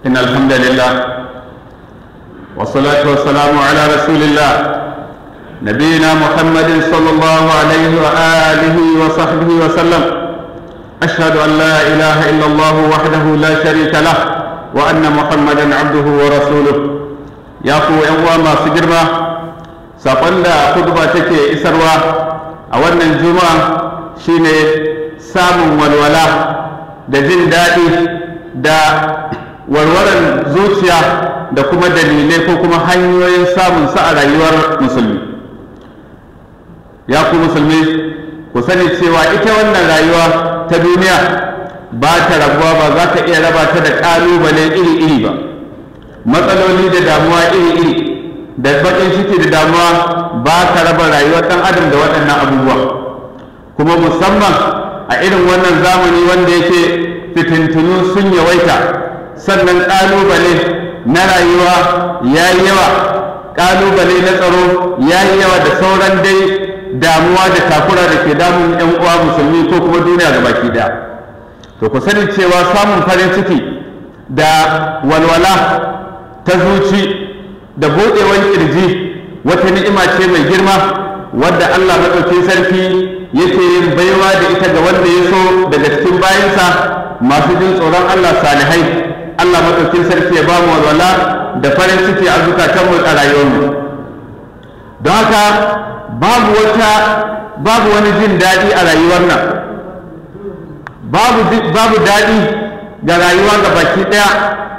إن الحمد لله والصلاة والسلام على رسول الله نبينا محمد صلى الله عليه وآله وصحبه وسلم. أشهد أن لا إله إلا الله وحده لا شريك له وأن محمدا عبده ورسوله. يا أخو ما سجرما سأقول خطبة تكي إسروا أولا الجمعة شيني سام والولاء da jin daɗi da warwaran zuciya da kuma dalilai ko kuma hanyoyin samun sa a rayuwar musulmi. Ya ku musulmi, ku sani cewa ita wannan rayuwa ta duniya ba ta rabuwa, ba za ka iya raba ta da ƙalubale iri-iri ba, matsaloli da damuwa iri-iri da baƙin ciki da damuwa ba ka raba rayuwar ɗan adam da waɗannan abubuwa. Kuma musamman a irin wannan zamani wanda yake fitintunu sun yawaita, sannan ƙalubale na rayuwa ya yi yawa, ƙalubale na tsaro ya yi yawa da sauran dai damuwa da takura da ke damun 'yan uwa musulmi ko kuma duniya ga baki daya. To ku sani cewa samun farin ciki da walwala ta zuci da buɗewar ƙirji wata ni'ima ce mai girma wadda Allah maɗaukin sarki yake yin baiwa da ita ga wanda ya so daga cikin bayansa masu jin tsoron Allah salihai. Allah maɗaukin sarki ya ba mu walwala da farin ciki a zukatanmu a rayuwarmu. Don haka babu wani jin daɗi a rayuwar nan, babu daɗi ga rayuwa ga baki ɗaya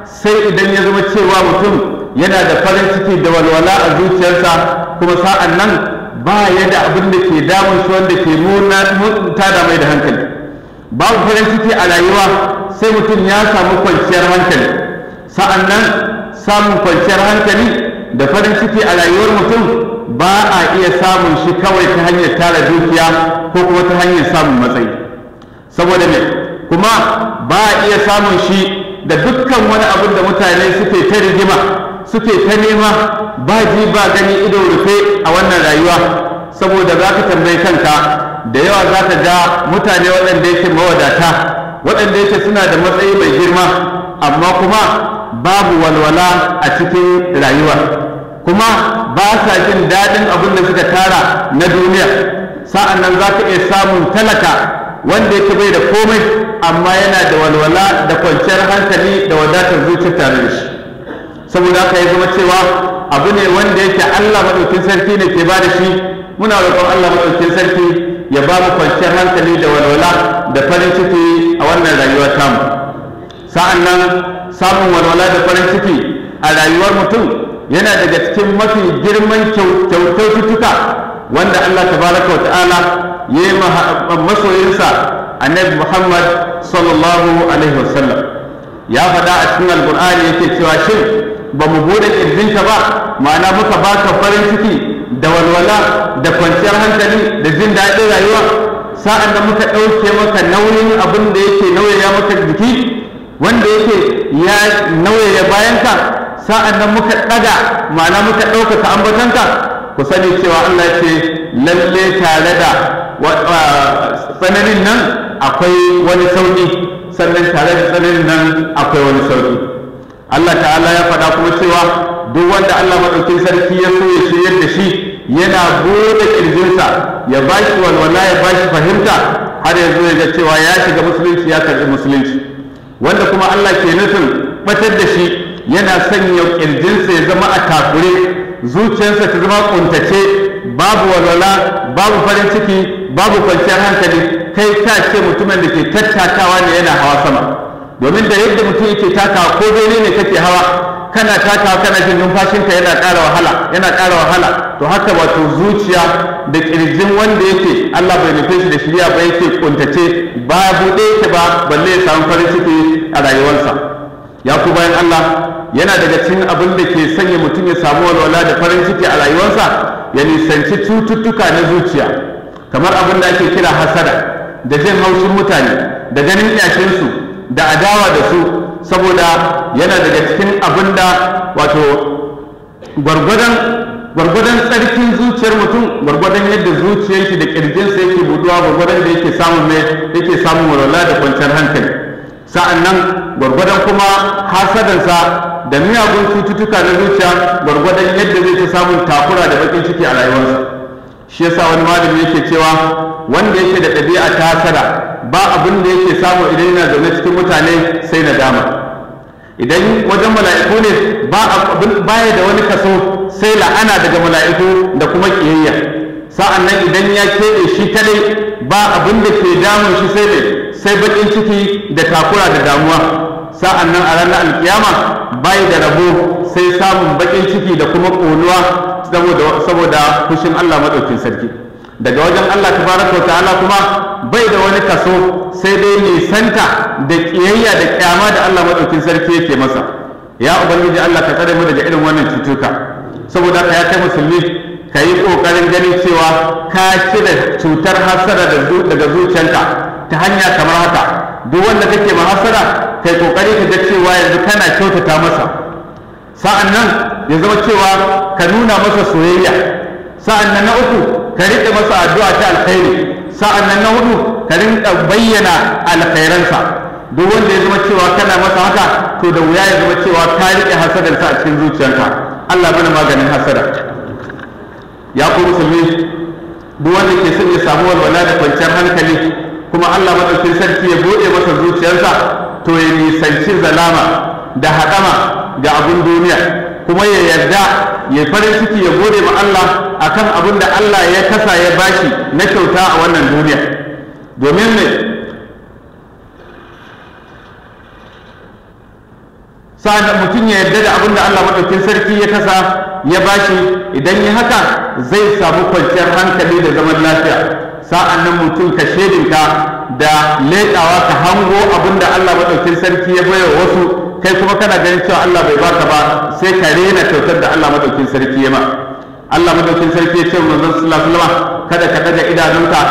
sai idan ya zama cewa mutum yana da farin ciki da walwala a zuciyarsa, kuma sa'an nan ba ya da abin da ke damun shi wanda ke tada mai da hankali. Babu farin ciki a rayuwa sai mutum ya samu kwanciyar hankali. Sa'an nan samun kwanciyar hankali da farin ciki a rayuwar mutum ba a iya samun shi kawai ta hanyar tara dukiya ko kuma ta hanyar samun matsayi. Saboda me kuma ba a iya samun shi da dukkan wani abin da mutane suke ta rigima, suke ta nema ba ji ba gani ido rufe a wannan rayuwa. Saboda za ka tambayi kanka, da yawa za ka ga mutane waɗanda yake mawadata, waɗanda yake suna da matsayi mai girma, amma kuma babu walwala a cikin rayuwa, kuma ba sa jin daɗin abin da suka tara na duniya. Sa'an nan za ka iya samun talaka wanda yake bai da komai amma yana da walwala da kwanciyar hankali da wadatar zuciya tare da shi. Saboda haka ya zama cewa abu ne wanda yake Allah maɗaukin sarki ne ke ba da shi. Muna roƙon Allah maɗaukin sarki ya ba mu kwanciyar hankali da walwala da farin ciki a wannan rayuwa tamu. Sa'an nan samun walwala da farin ciki a rayuwar mutum yana daga cikin mafi girman kyaututtuka wanda Allah tabaraka wa ta'ala ya yi masoyinsa annabi Muhammad sallallahu alaihi wasallam. Ya faɗa a cikin alƙur'ani yake cewa shin ba mu buɗe ƙirjinka ba, ma'ana muka baka farin ciki da walwala da kwanciyar hankali da jin daɗin rayuwa, sa'an da muka ɗauke maka nauyin abin da yake nauyaya maka jiki, wanda yake ya nauyaya bayanka, sa'an nan muka ɗaga ma'ana muka ɗaukaka ambatanka. Ku sani cewa Allah ya ce lalle tare da tsananin nan akwai wani sauƙi, sannan tare da tsananin nan akwai wani sauƙi. Allah ta'ala ya faɗa kuma cewa duk wanda Allah maɗaukin sarki ya so ya shiryar da shi yana bude ƙirjinsa ya ba shi walwala, ya ba shi fahimta har yanzu ya ga cewa ya shiga musulunci, ya karɓi musulunci. Wanda kuma Allah ke nufin ɓatar da shi yana sanya ƙirjinsa ya zama a takure, zuciyarsa ta zama ƙuntace, babu walwala, babu farin ciki, babu kwanciyar hankali, kai ka ce mutumin da ke tattakawa ne yana hawa sama. Domin da yadda mutum yake takawa ko bene ne kake hawa, kana takawa kana jin numfashinka yana ƙara wahala, to haka wato zuciya da ƙirjin wanda yake Allah bai nufe shi da shirya ba yake kuntace, ba buɗe yake ba balle ya samu farin ciki a rayuwarsa. Ya ku bayan Allah, yana daga cikin abin da ke sanya mutum ya samu walwala da farin ciki a rayuwarsa ya nisanci cututtuka na zuciya, kamar abin da ake kira hasada da jin haushin mutane da ganin ƙyashinsu da adawa da su, saboda yana daga cikin abin da wato gwargwadon tsarkin zuciyar mutum, gwargwadon yadda zuciyar shi da ƙirjinsa yake buduwa, gwargwadon da yake samun walwala da kwanciyar hankali. sa'annan gwargwadon kuma hasadansa da miyagun cututtuka na zuciya gwargwadon yadda zai ta samun takura da bakin ciki a rayuwarsa. Shi yasa wani malami yake cewa wanda yake da ɗabi'a ta hasada ba abin da yake samu idan yana zaune cikin mutane sai nadama. Idan wajen mala'iku ne baya da wani kaso sai la'ana daga mala'iku da kuma kiyayya. Sa'an nan idan ya keɓe shi kadai ba abin da ke damun shi sai baƙin ciki da takura da damuwa. Sa'an nan a ranar alkiyama bai da rabo sai samun baƙin ciki da kuma ƙonuwa saboda fushin Allah maɗaukin sarki. Daga wajen Allah tabaraka wa ta'ala kuma bai da wani kaso sai dai nisanta da ƙiyayya da ƙyama da Allah maɗaukin sarki yake masa. Ya ubangiji Allah ka tsare mu daga irin wannan cutuka. Saboda ka ya kai musulmi ka yi ƙoƙarin ganin cewa ka cire cutar hasada daga zuciyarka ta hanya kamar haka. Duk wanda kake ma hasada kai ƙoƙari ka ga cewa yanzu kana kyautata masa. Sa'an nan ya zama cewa ka nuna masa soyayya. Sa'an nan na uku ka riƙe masa addu'a ta alkhairi. Sa'an nan na hudu ka rinƙa bayyana alkhairansa. Duk wanda ya zama cewa kana masa haka to da wuya ya zama cewa ka riƙe hasadarsa a cikin zuciyarka. Allah mana maganin hasada. Ya ku musulmi, duk wanda ke son ya samu walwala da kwanciyar hankali kuma Allah madaukakin sarki ya bude masa zuciyarsa to ya nisanci zalama da haɗama ga abin duniya, kuma ya yarda ya farin ciki ya gode ma Allah akan abin da Allah ya kasa ya bashi na kyauta a wannan duniya. Domin ne sa'an da mutum ya yarda da abin da Allah madaukakin sarki ya kasa ya bashi, idan ya haka zai samu kwanciyar hankali da zaman lafiya. Sa'an nan mutum ka shedinka da leƙawa ka hango abin da Allah madaukakin sarki ya bayar wasu, kai kuma kana ganin cewa Allah bai baka ba, sai ka rena kyautar da Allah madaukakin sarki ya ma. Allah madaukakin sarki ya ce manzon sallallahu alaihi wasallam kada ka daga idanunka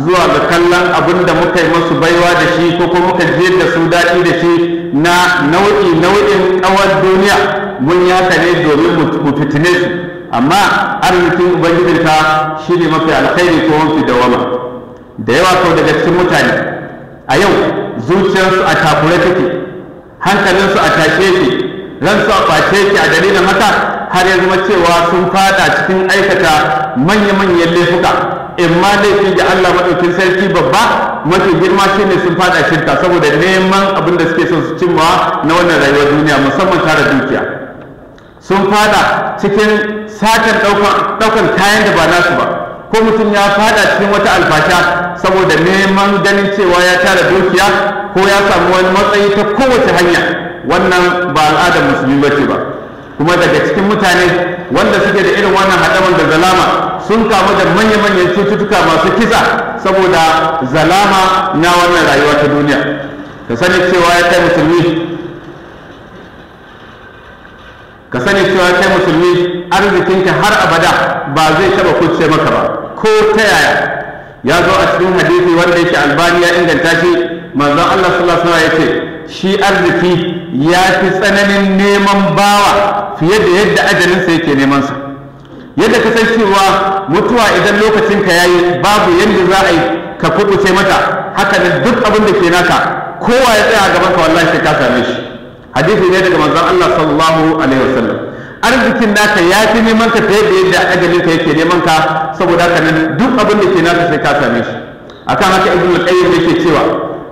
zuwa ga kallon abin da muka yi masu baiwa da shi ko kuma muka je da su daɗi da shi na nau'in ƙawar duniya. Mun yi haka ne domin mu fitine su, amma arzikin ubangijinka shi ne mafi alkhairi ko mafi dawama. Da yawa sau daga cikin mutane a yau zuciyarsu a takure take, hankalinsu a tashe yake, ransu a ɓace yake a dalilin haka har ya zama cewa sun fada cikin aikata manya-manyan laifuka. In ma laifi da Allah maɗaukin sarki babba mafi girma shi ne sun fada shirka saboda neman abin da suke son su cimma na wannan rayuwar duniya, musamman tara dukiya. Sun fada cikin satan ɗaukan kayan da ba nasu ba, ko mutum ya fada cikin wata alfasha saboda neman ganin cewa ya tara dukiya ko ya samu wani matsayi ta kowace hanya. Wannan ba al'adar musulmi ba ce ba. Kuma daga cikin mutane wanda suke da irin wannan haɗaman da zalama sun kamu da manya-manyan cututtuka masu kisa saboda zalama na wannan rayuwa ta duniya. Ka sani cewa ya kai musulmi arzikinka har abada ba zai taɓa kuce maka ba ko ta yaya. Ya zo a cikin hadisi wanda yake Albani ya inganta shi, manzon Allah sallallahu alaihi wasallam ya ce shi arziki ya fi tsananin neman bawa fiye da yadda ajalinsa yake neman sa. Yadda ka san cewa mutuwa idan lokacin ka yayi babu yadda za a yi ka kubuce mata, haka ne duk abin da ke naka kowa ya tsaya gaban ka wallahi sai ka same shi. Hadisi ne daga manzon Allah sallallahu alaihi wasallam. Arzikin naka ya fi neman ka fiye da yadda ajalinka yake neman ka, saboda haka nan duk abin da ke naka sai ka same shi. Akan haka Ibn al-Qayyim yake cewa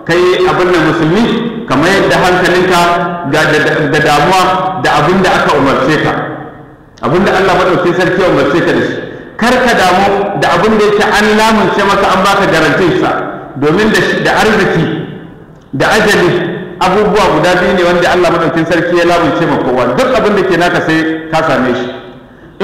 kai abin nan musulmi kamar yadda hankalinka da damuwa da abin da aka umarce ka, abin da Allah maɗauki sarki ya umarce ka da shi. Kar ka damu da abin da yake an lamunce maka, an baka garantinsa, domin da arziki da ajali abubuwa guda biyu ne wanda Allah maɗaukin sarki ya lamunce ma kowa. Duk abin da ke naka sai ka same shi.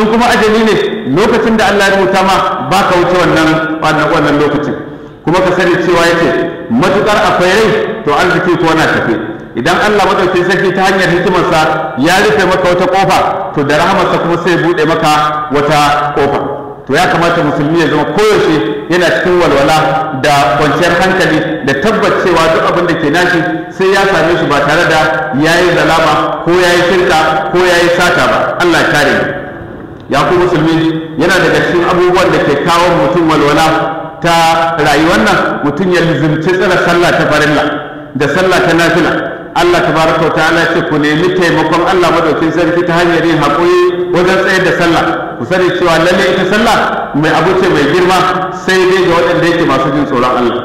In kuma ajali ne, lokacin da Allah ya rubuta ma ba ka wuce wannan lokacin. Kuma ka sani cewa yake matukar akwai rai to arziki ko na tafe. Idan Allah madaukakin sarki ta hanyar hikimarsa ya rufe maka wata kofa, to da rahamarsa kuma sai bude maka wata kofa. To ya kamata musulmi ya zama koyaushe yana cikin walwala da kwanciyar hankali da tabbacewa duk abin da ke nashi sai ya same shi ba tare da yayi zalama ko yayi shirka ko yayi sata ba. Allah ya kare mu. Ya ku musulmi, yana daga cikin abubuwan da ke kawo mutum walwala ta rayuwar nan, mutum ya lizimci tsara sallah ta farilla. da sallah ta nafila. Allah tabaraka wa ta'ala ce ku nemi taimakon Allah madaukin sarki ta hanyar yin haƙuri wajen tsayar da sallah. Ku sani cewa lalle ita sallah mai abu ce mai girma sai dai ga waɗanda yake masu jin tsoron Allah.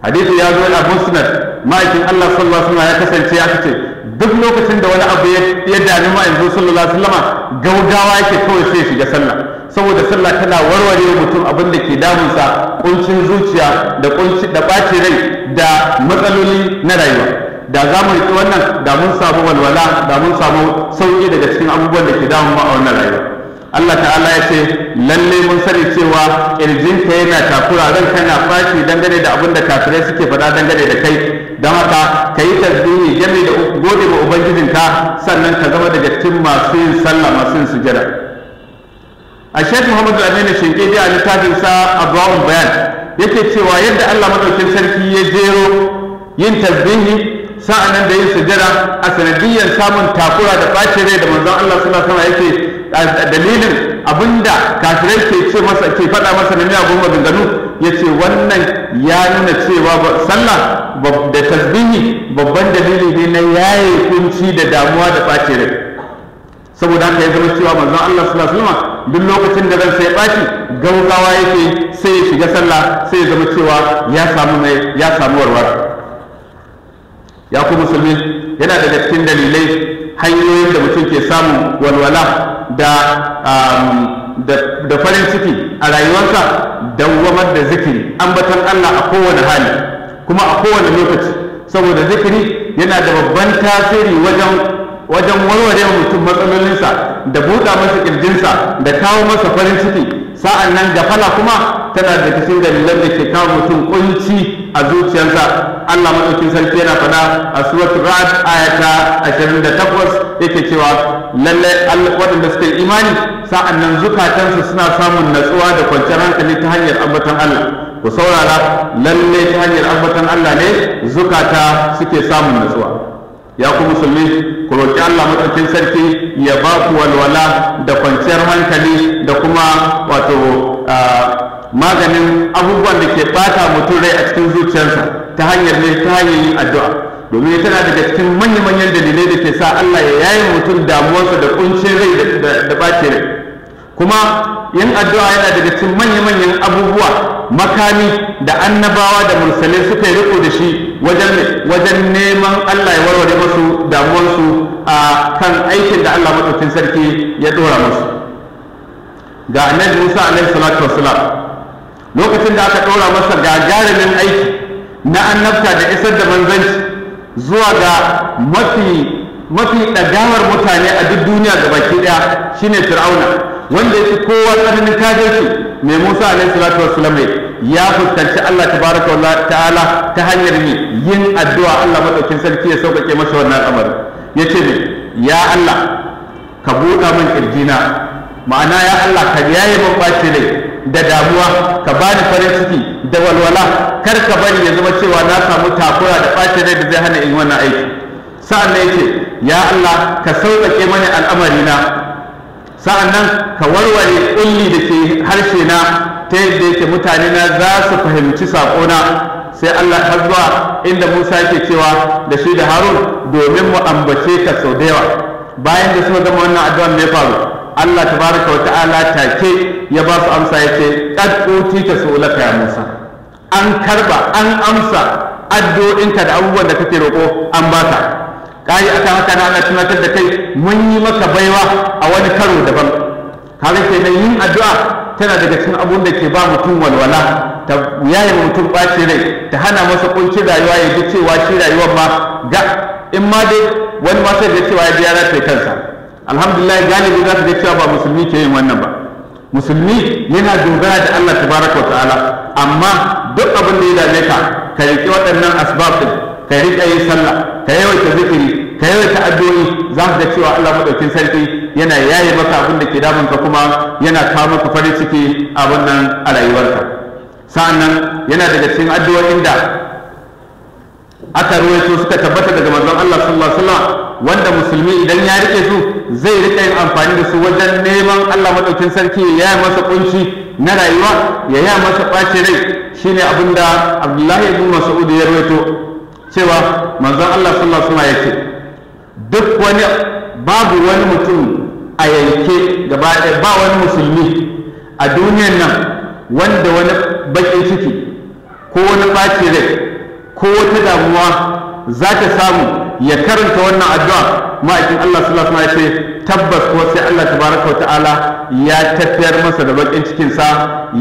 Hadisi ya zo a Musnad, ma'aikin Allah sallallahu alaihi wasallam ya kasance ya ce duk lokacin da wani abu ya dami ma'aikin sallallahu alaihi wasallam gaugawa yake kawai sai shiga sallah, saboda sallah tana warware mutum abin da ke damunsa, kuncin zuciya da ɓacin rai da matsaloli na rayuwa. Da za mu riƙi wannan da mun samu walwala, da mun samu sauƙi daga cikin abubuwan da ke damun ma a wannan rayuwa. Allah ta'ala ya ce lalle mun sani cewa ƙirjinka yana takura, ranka yana fashi dangane da abin da kafirai suke faɗa dangane da kai, don haka ka yi tasbihi game da gode wa ubangijinka, sannan ka zama daga cikin masu yin sallah, masu yin sujada. A Sheikh Muhammad Aminu Shinkidi a littafinsa Adwa'ul Bayan yake cewa yadda Allah madaukin sarki ya jero yin tasbihi sa'annan da yin sujada a sanadiyyar samun takura da ɓacin rai da manzon Allah sallallahu alaihi wasallam yake dalilin abinda kafirai ke ce masa, ke faɗa masa na miyagun maganganu, ya ce wannan ya nuna cewa sallah da tasbihi babban dalili ne na yaye kunci da damuwa da ɓacin rai. Saboda haka ya zama cewa manzon Allah sallallahu alaihi wasallam duk lokacin da ransa ya ɓaci gaugawa yake sai ya shiga sallah, sai ya zama cewa ya samu warwara. Ya ku musulmi, yana daga cikin dalilai hanyoyin da mutum ke samun walwala da farin ciki a rayuwarsa, dawwamar da zikiri, ambaton Allah a kowane hali kuma a kowane lokaci, saboda zikiri yana da babban tasiri wajen warware mutum matsalolinsa da buɗa masa ƙirjinsa da kawo masa farin ciki. Sa'an nan gafala kuma tana da cikin dalilan da ke kawo mutum kunci a zuciyarsa. Allah madaukin sarki yana faɗa a suratul Ra'd ayata 28 yake cewa lalle waɗanda suka yi imani sa'an nan zukatansu suna samun natsuwa da kwanciyar hankali ta hanyar ambaton Allah. Ku saurara, lalle ta hanyar ambaton Allah ne zukata suke samun natsuwa. Ya ku musulmi, ku roƙi Allah madaukin sarki ya ba ku walwala da kwanciyar hankali da kuma wato maganin abubuwan da ke bata mutum rai a cikin zuciyarsa ta hanyar yin addu'a, domin tana daga cikin manya-manyan dalilai da ke sa Allah ya yaye mutum damuwarsa da kuncin rai da ɓace rai. Kuma yin addu'a yana daga cikin manya-manyan abubuwa makami da annabawa da mursalai suka yi riko da shi wajen neman Allah ya warware masu damuwarsu a kan aikin da Allah maɗaukin sarki ya ɗora musu. Ga annabi Musa alaihi salatu wassalam, lokacin da aka ɗora masa gagarumin aiki na annabta da isar da manzanci zuwa ga mafi ɗagawar mutane a duk duniya ga baki ɗaya shine Fir'auna, wanda ya fi kowa tsananin kafirci. Mai Musa alaihi salatu wassalam ya fuskanci Allah tabaraka wa ta'ala ta hanyar yin addu'a Allah madaukin sarki ya sauƙaƙe masa wannan al'amari. Yace ne, ya Allah ka buɗa min kirjina, ma'ana ya Allah ka yaye min ɓaci rai da damuwa, ka bani farin ciki da walwala, kar ka bari ya zama cewa na samu takura da ɓacin rai da zai hana in wannan aiki. Sa'an nan yace, ya Allah ka sauƙaƙe mani al'amarina, sa'an nan ka warware ƙulli da ke harshe na ta yadda yake mutane na za su fahimci saƙona. Sai Allah har zuwa inda Musa yake cewa da shi da Harun domin mu ambace ka sau da yawa. Bayan da suka gama wannan addu'ar ne faru, Allah tabaraka wa ta'ala take ya ba su amsa yace qad utita su'laka ya Musa, an karba an amsa addu'o'inka da abubuwan da kake roƙo an baka. Kai akan haka na Allah tunatar da kai mun yi maka baiwa a wani karo daban. Kaga kenan yin addu'a tana daga cikin abun da ke ba mutum walwala, ta yaye mutum ɓaci rai, ta hana masa kuncin rayuwa, ya ji cewa shi rayuwar ma ga in ma dai wani ma sai ya cewa ya ji ya rataye kansa. Alhamdulillah galibi za su ga cewa ba musulmi ke yin wannan ba. Musulmi yana dogara da Allah tabaraka wa ta'ala, amma duk abin da ya dame ka ka riƙe waɗannan asbab din, ka riƙe yin sallah, ka yawaita zikiri, ka yawaita addu'o'i, za ka ga cewa Allah madaukin sarki yana yaye maka abin da ke damun ka, kuma yana kawo maka farin ciki a wannan a rayuwarka. Sa'annan yana daga cikin addu'o'in da aka ruwaito suka tabbata daga manzon Allah sallallahu alaihi wasallam, wanda musulmi idan ya rike su zai rika yin amfani da su wajen neman Allah madaukin sarki ya yaya masa kunci na rayuwa, ya yaya masa ɓaci rai, shine abinda Abdullahi ibn Mas'ud ya ruwaito. cewa manzon Allah sallallahu alaihi wasallam ya ce duk wani babu wani mutum a yanke gaba ɗaya, ba wani musulmi a duniyan nan wanda wani baƙin ciki ko wani ɓaci rai ko wata damuwa za ta samu ya karanta wannan addu'a. Ma'aikin Allah sallallahu alaihi wasallam ya ce tabbas ko sai Allah tabaraka wa ta'ala ya tafiyar masa da baƙin cikinsa,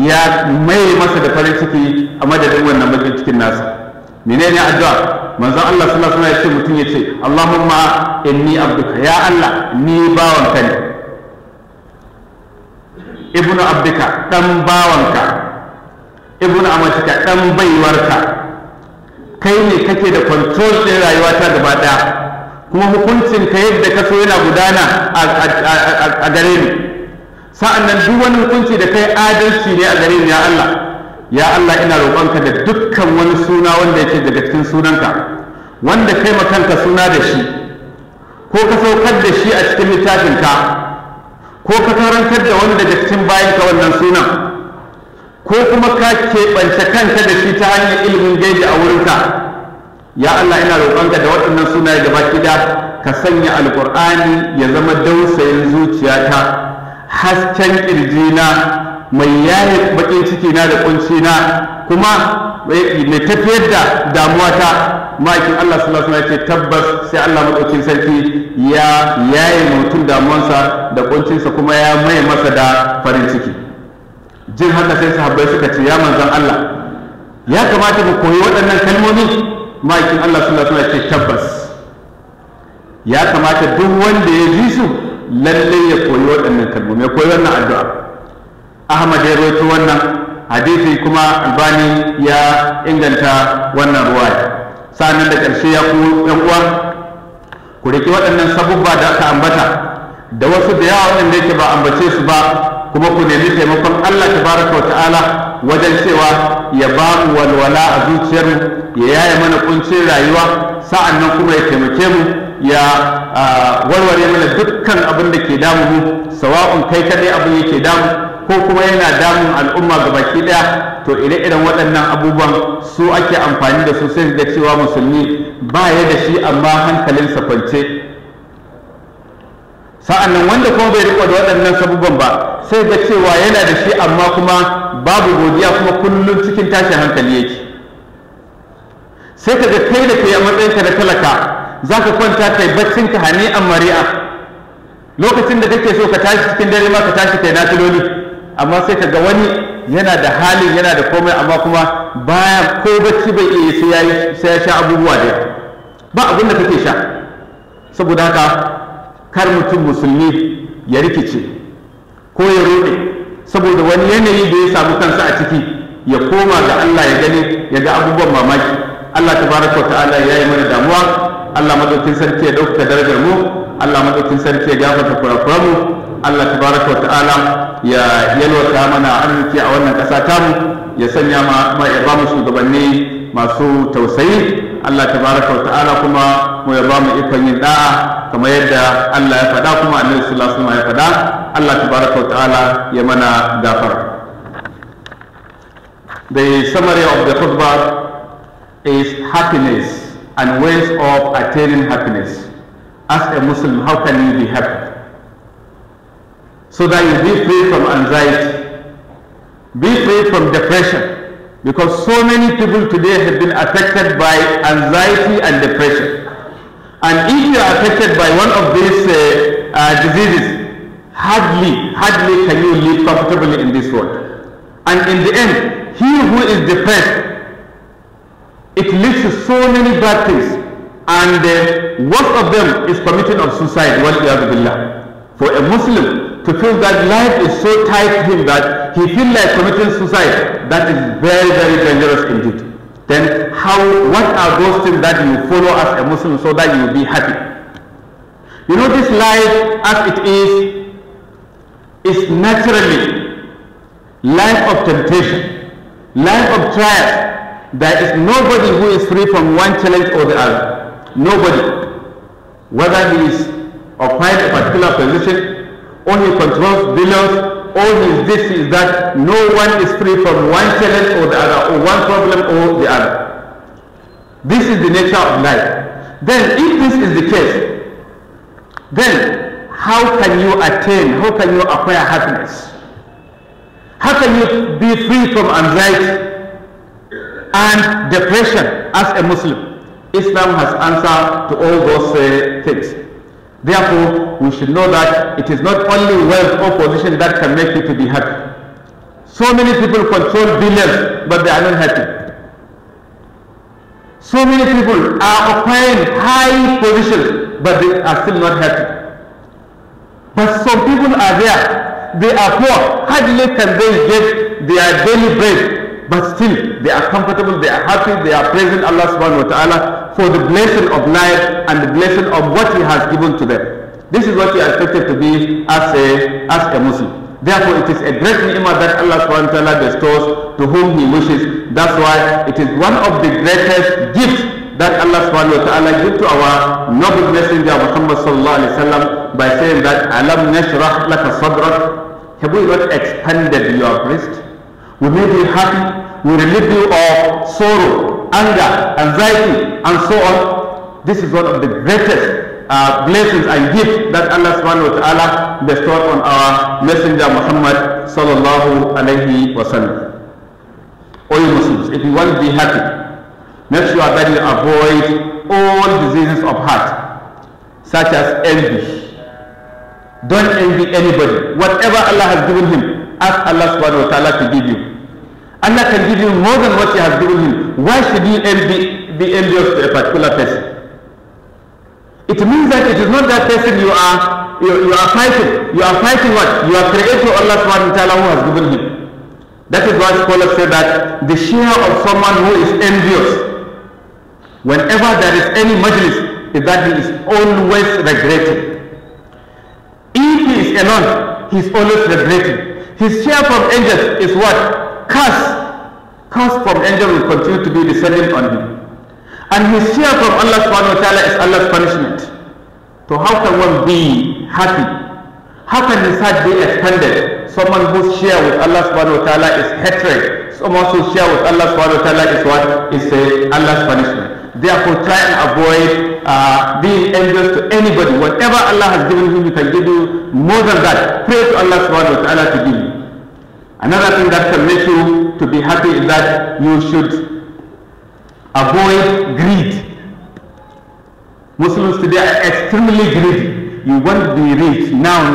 ya mai masa da farin ciki a madadin wannan baƙin cikin nasa. Menene addu'a? Manzon Allah sallallahu alaihi wasallam ya ce mutum ya ce Allahumma inni abduka, ya Allah ni bawanka ne, ibnu abdika dan bawanka, ibnu amatika dan baiwarka, kai ne kake da control din rayuwata gaba daya, kuma hukuncin ka yadda ka so yana gudana a gare ni. Sa'an nan duk wani hukunci da kai adalci ne a gare ni, ya Allah. Ya Allah, ina roƙonka da dukkan wani suna wanda yake daga cikin sunanka, wanda kai makanka suna da shi, ko ka saukar da shi a cikin littafinka, ko ka karantar da wani daga cikin bayanka wannan sunan, ko kuma ka keɓance kanka da shi ta hanyar ilimin gaibi a wurinka. Ya Allah, ina roƙonka da waɗannan sunaye gaba ɗaya ka sanya alƙur'ani ya zama dausayin zuciyata, hasken ƙirjina, mai yaye bakin ciki na da kunci na, kuma mai tafiyar da damuwata. Ma'aikin Allah sallallahu alaihi wasallam ya ce tabbas sai Allah madaukin sarki ya yaye mutum damuwansa da kuncinsa, kuma ya mai masa da farin ciki. Jin haka sai sahabbai suka ce ya manzon Allah, ya kamata mu koyi waɗannan kalmomi. Ma'aikin Allah sallallahu alaihi wasallam ya ce tabbas ya kamata duk wanda ya ji su lalle ya koyi waɗannan kalmomi, ya koyi wannan addu'a. Ahmad ya rawaito wannan hadisi, kuma Albani ya inganta wannan ruwaya. Sa'annan da ƙarshe ya ku ƴan uwa, ku riƙe waɗannan sabubba da aka ambata da wasu da yawa waɗanda yake ba ambace su ba, kuma ku nemi taimakon Allah tabaraka wa ta'ala wajen cewa ya ba mu walwala a zuciyarmu, ya yaye mana kuncin rayuwa, sa'annan kuma ya taimake mu, ya warware mana dukkan abin da ke damu mu, sawa'un kai kaɗai abin yake damu ko kuma yana damun al'umma ga baki daya. To ire-iren waɗannan abubuwan su ake amfani da su, sai ga cewa musulmi ba ya da shi amma hankalinsa kwance. Sa'an nan wanda kuma bai riko da waɗannan sabubban ba, sai ga cewa yana da shi amma kuma babu godiya, kuma kullum cikin tashin hankali yake. Sai ka ga kai da kai a matsayinka na talaka za ka kwanta kai baccinka hani'an mari'a, lokacin da kake so ka tashi cikin dare ma ka tashi kai nafiloli, amma sai ka ga wani yana da halin, yana da komai, amma kuma baya ko bacci bai iya sai ya sha abubuwa da ba abin da kake sha. Saboda haka kar mutum musulmi ya rikice ko ya roɗe saboda wani yanayi da ya samu kansa a ciki, ya koma ga Allah ya gani, ya ga abubuwan mamaki. Allah tabaraka wa ta'ala ya yi mana damuwa. Allah madaukin sarki ya ɗaukaka darajar mu, Allah madaukin sarki ya gafarta kurakuran mu, Allah tabaraka wa ta'ala ya yalwata mana arziki a wannan ƙasa tamu, ya sanya ya ba mu shugabanni masu tausayi. Allah tabaraka wa ta'ala kuma mu ya ba mu ikon yin da'a kamar yadda Allah ya faɗa, kuma Annabi sallallahu alaihi wasallam ya faɗa. Allah tabaraka wa ta'ala ya mana gafara. The summary of the khutbah is happiness and ways of attaining happiness. As a Muslim, how can you be happy? So that you be free from anxiety, be free from depression, because so many people today have been affected by anxiety and depression. And if you are affected by one of these diseases, hardly can you live comfortably in this world. And in the end, he who is depressed, it leads to so many bad things, and worst of them is committing of suicide. For a Muslim to feel that life is so tight to him that he feels like committing suicide, that is very, very dangerous indeed. Then what are those things that you follow as a Muslim so that you will be happy? You know, this life as it is naturally life of temptation, life of trial. There is nobody who is free from one challenge or the other. Nobody. Whether he is occupied a particular position, or he controls billions, or this is that, no one is free from one challenge or the other, or one problem or the other. This is the nature of life. Then if this is the case, then how can you attain, how can you acquire happiness? How can you be free from anxiety and depression as a Muslim? Islam has answer to all those things. Therefore, we should know that it is not only wealth or position that can make you to be happy. So many people control billions, but they are not happy. So many people are acquiring high positions, but they are still not happy. But some people are there, they are poor, hardly can they get their daily bread, but still they are comfortable, they are happy, they are praising Allah subhanahu wa ta'ala for the blessing of life and the blessing of what He has given to them. This is what you are expected to be as a Muslim. Therefore, it is a great ni'mah that Allah subhanahu wa ta'ala bestows to whom He wishes. That's why it is one of the greatest gifts that Allah subhanahu wa ta'ala gives to our noble messenger Muhammad sallallahu alaihi wasallam by saying that Alam nashrah laka sadrak. Have we not expanded your breast? We made you happy, we relieve you of sorrow, anger, anxiety, and so on. This is one of the greatest blessings and gifts that Allah subhanahu wa ta'ala bestowed on our messenger Muhammad sallallahu alayhi wa sallam. O you Muslims, if you want to be happy, make sure that you avoid all diseases of heart, such as envy. Don't envy anybody. Whatever Allah has given him, ask Allah subhanahu wa ta'ala to give you. Allah can give you more than what He has given him. Why should you be envious to a particular person? It means that it is not that person you are fighting. You are fighting what? You are creator Allah subhanahu wa ta'ala who has given him. That is why scholars say that the share of someone who is envious, whenever there is any majlis, is that he is always regretting. If he is alone, he is always regretting. His share from angels is what? Curse from angel will continue to be descending on him. And his share from Allah subhanahu wa ta'ala is Allah's punishment. So how can one be happy? How can his heart be expanded? Someone whose share with Allah subhanahu wa ta'ala is hatred. Someone whose share with Allah subhanahu wa ta'ala is what? Is Allah's punishment. Therefore try and avoid being envious to anybody. Whatever Allah has given you, He can give you more than that. Pray to Allah subhanahu wa ta'ala to give you. Another thing that can make you to be happy is that you should avoid greed. Muslims today are extremely greedy. You want to be rich now,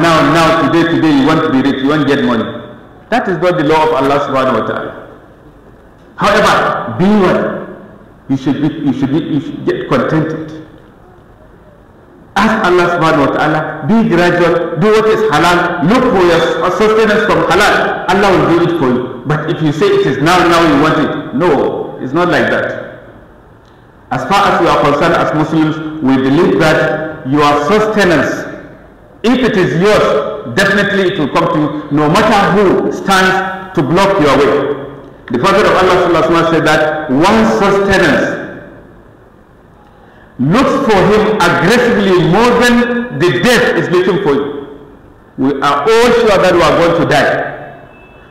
today, you want to be rich, you want to get money. That is not the law of Allah subhanahu wa ta'ala. However, be what? You should get contented. Ask Allah subhanahu wa ta'ala, be gradual, do what is halal, look for your sustenance from halal. Allah will do it for you. But if you say it is now you want it, no, it's not like that. As far as we are concerned as Muslims, we believe that your sustenance, if it is yours, definitely it will come to you, no matter who stands to block your way. The Prophet of Allah sallallahu alaihi wasallam said that one's sustenance looks for him aggressively more than the death is looking for you. We are all sure that we are going to die.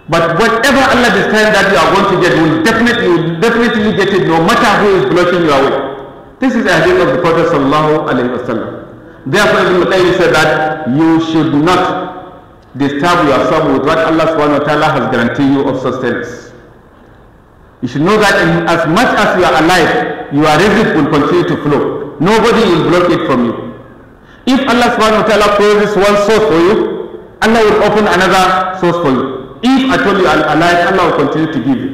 But whatever Allah decides that you are going to get, you will definitely get it, no matter who is blocking your way. This is a hadith of the Prophet sallallahu alaihi wasallam. Therefore, Ibn Qayyim said that you should not disturb yourself with what Allah subhanahu wa ta'ala has guaranteed you of sustenance. You should know that as much as you are alive, your rizq will continue to flow. Nobody will block it from you. If Allah subhanahu wa ta'ala closes one source for you, Allah will open another source for you. If at all you are alive, Allah will continue to give you.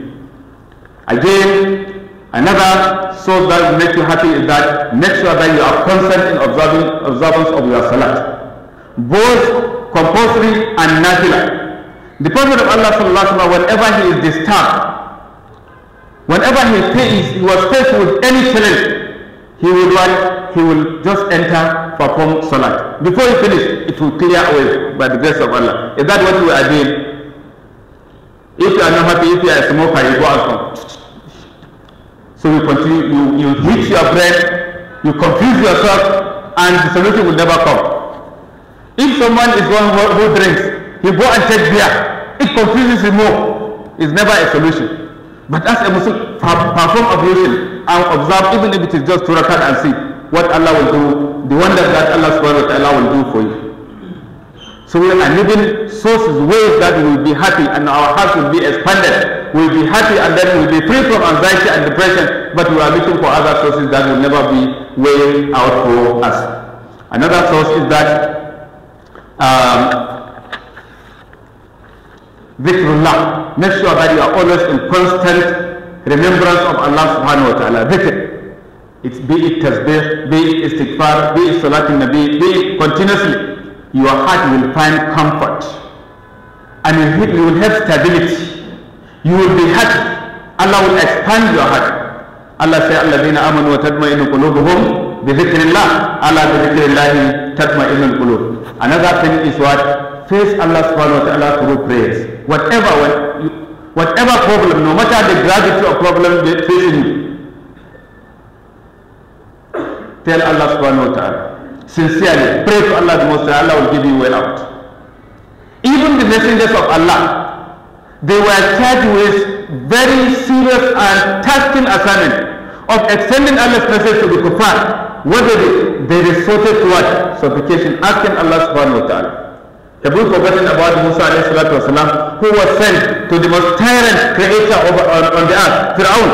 Again, another source that will make you happy is that make sure that you are constant in observance of your salat, both compulsory and nafila. The Prophet of Allah sallallahu alaihi wasallam, whenever he is disturbed, whenever he was faced with any challenge, he will just enter, perform salat. Before he finishes, it will clear away by the grace of Allah. Is that what we are doing? If you are not happy, if you are a smoker, you go out from. So you continue, you hit your brain, you confuse yourself, and the solution will never come. If someone is one who drinks, he go and take beer, it confuses him more. It's never a solution. But as a Muslim, perform ablution, and observe, even if it is just 2 rakat, and see what Allah will do, the wonders that Allah subhanahu wa ta'ala will do for you. So we are living sources, ways that we will be happy and our hearts will be expanded. We will be happy and then we will be free from anxiety and depression, but we are looking for other sources that will never be way out for us. Another source is that dhikrullah. Make sure that you are always in constant remembrance of Allah subhanahu wa ta'ala. Dhikr. Be it tasbih, be it istighfar, be it salatul nabi, be it continuously. Your heart will find comfort and you will have stability. You will be happy. Allah will expand your heart. Allah says, "Alladhina amanu wa tatma'innu qulubuhum bi dhikrillah, ala bi dhikrillah tatma'innu qulub." Another thing is what? Face Allah subhanahu wa ta'ala through prayers. Whatever problem, no matter the gravity of problem facing you, tell Allah subhanahu wa ta'ala. Sincerely, pray to Allah the Most High. Allah will give you way out. Even the messengers of Allah, they were charged with very serious and tasking assignment of extending Allah's message to the kuffar. What did they resorted to what? Supplication, asking Allah subhanahu wa ta'ala. Have we forgotten about Musa alayhi salatu wasalam, who was sent to the most tyrant creator on the earth, Fir'aun?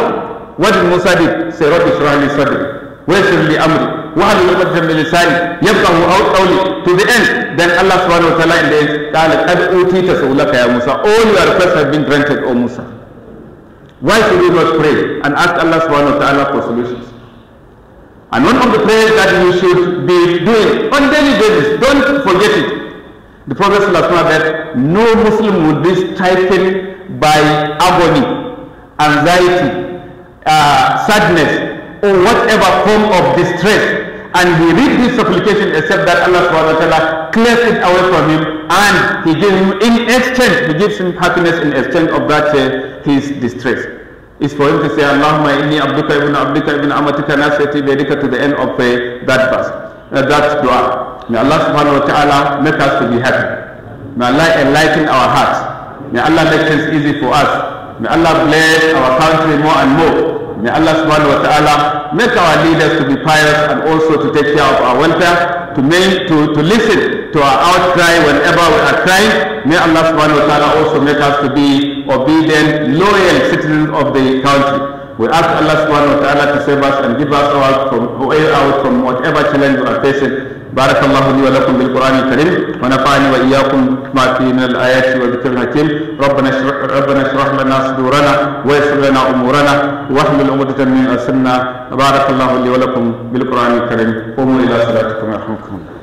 What did Musa do? Say, Rabbi shrah li sadri, wa yassir li amri, وَهَلْ يُقَدَّمْ لِسَانِ يَبْقَهُ أَوْ قَوْلِ. To the end, then Allah subhanahu wa ta'ala in the end, قَالَ قَدْ أُوتِيتَ سُؤْلَكَ يَا مُوسَى. All your requests have been granted, O Musa. Why should we not pray and ask Allah subhanahu wa ta'ala for solutions? And one of the prayers that you should be doing on daily basis, don't forget it. The Prophet sallallahu alaihi wasallam said, no Muslim would be stricken by agony, anxiety, sadness, or whatever form of distress, and he reads this supplication except that Allah subhanahu wa ta'ala clears it away from him, and he gives him in exchange, he gives him happiness in exchange of that his distress. It's for him to say, Allahumma inni abduka ibn amatika nasiyati biyadika, to the end of that verse, that dua. May Allah subhanahu wa ta'ala make us to be happy. May Allah enlighten our hearts. May Allah make things easy for us. May Allah bless our country more and more. May Allah subhanahu wa ta'ala make our leaders to be pious and also to take care of our welfare, to listen to our outcry whenever we are crying. May Allah subhanahu wa ta'ala also make us to be obedient, loyal citizens of the country. We ask Allah subhanahu wa ta'ala to save us and give us out from whatever challenge we are facing. بارك الله لي ولكم بالقرآن الكريم ونفعني وإياكم ما فيه من الآيات والذكر الحكيم. ربنا اشرح لنا صدورنا ويسر لنا أمورنا واحلل عقدة من ألسنتنا. بارك الله لي ولكم بالقرآن الكريم. قوموا إلى صلاتكم يرحمكم الله.